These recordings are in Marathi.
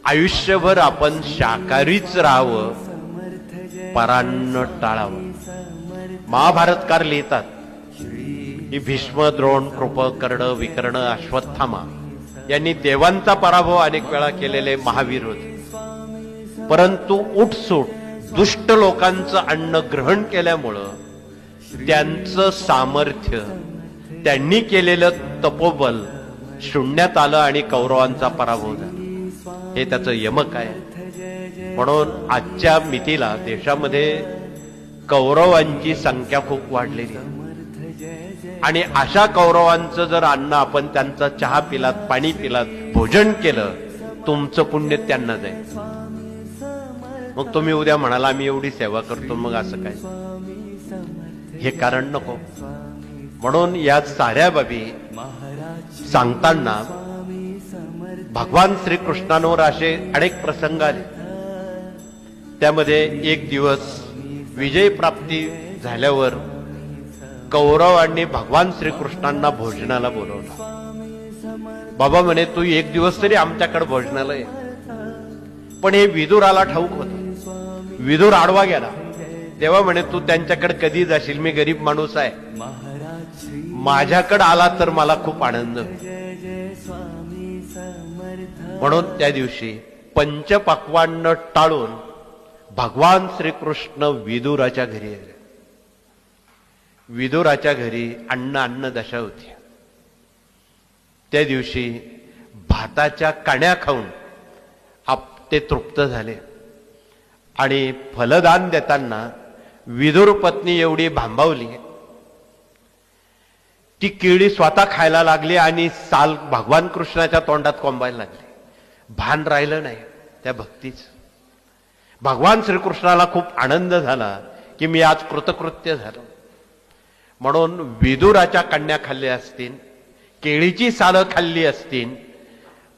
आयुष्यभर आपण शाकाहारीच राहावं, परान्न टाळावं. महाभारतकार लिहितात की भीष्म, द्रोण, कृप, कर्ण, विकर्ण, अश्वत्थामा यांनी देवांचा पराभव अनेक वेळा केलेले महावीर होते. परंतु उठसूट दुष्ट लोकांचं अन्न ग्रहण केल्यामुळं त्यांचं सामर्थ्य, त्यांनी केलेलं तपोबल शून्यात आलं आणि कौरवांचा पराभव झाला. हे त्याचं यमक आहे. म्हणून आजच्या मितीला देशामध्ये कौरवांची संख्या खूप वाढलेली आहे आणि अशा कौरवांचं जर अन्न आपण त्यांचा चहा पिलात, पाणी पिलात, भोजन केलं, तुमचं पुण्य त्यांना जाईल. मग तुम्ही उद्या म्हणाला आम्ही एवढी सेवा करतो, मग असं काय? हे कारण नको. म्हणून या साऱ्या बाबी सांगताना भगवान श्रीकृष्णांवर असे अनेक प्रसंग आले. त्यामध्ये एक दिवस विजय प्राप्ती झाल्यावर कौरवांनी भगवान श्रीकृष्णांना भोजनाला बोलवलं. बाबा म्हणे तू एक दिवस तरी आमच्याकडे भोजनाला ये. पण हे विदुराला ठाऊक होतं. विदुर आडवा गेला. तेव्हा म्हणे तू त्यांच्याकडे कधी जाशील, मी गरीब माणूस आहे, माझ्याकडे आला तर मला खूप आनंद होईल. म्हणून त्या दिवशी पंचपक्वान्न टाळून भगवान श्रीकृष्ण विदुराच्या घरी आले. विदुराच्या घरी अन्न दशा होती. त्या दिवशी भाताच्या कण्या खाऊन ते तृप्त झाले आणि फलदान देताना विदुर पत्नी एवढी भांबावली, ती केळी स्वतः खायला लागली आणि साल भगवान कृष्णाच्या तोंडात कोंबायला लागली. भान राहिलं नाही त्या भक्तीच. भगवान श्रीकृष्णाला खूप आनंद झाला की मी आज कृतकृत्य झालो. म्हणून विदुराच्या कन्या खाल्ल्या असतील, केळीची सालं खाल्ली असतील,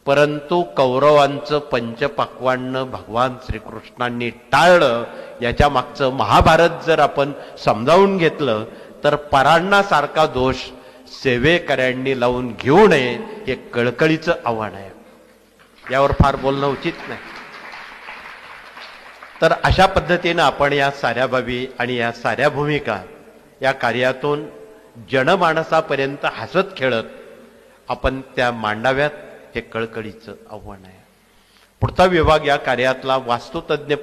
परंतु कौरवांचं पंचपक्वान्न भगवान श्रीकृष्णांनी टाळलं. याच्या मागचं महाभारत जर आपण समजावून घेतलं तर परान्नासारखा दोष सेवेकऱ्यांनी लावून घेऊ नये, हे कळकळीचं आव्हान आहे. यावर फार बोलणं उचित नाही. तर अशा पद्धतीनं आपण या साऱ्या बाबी आणि या साऱ्या भूमिका या कार्यातून जनमानसापर्यंत हसत खेळत आपण त्या मांडाव्यात, हे कळकळीचं आव्हान आहे. पुढचा विभाग या कार्यातला वास्तुतज्ञ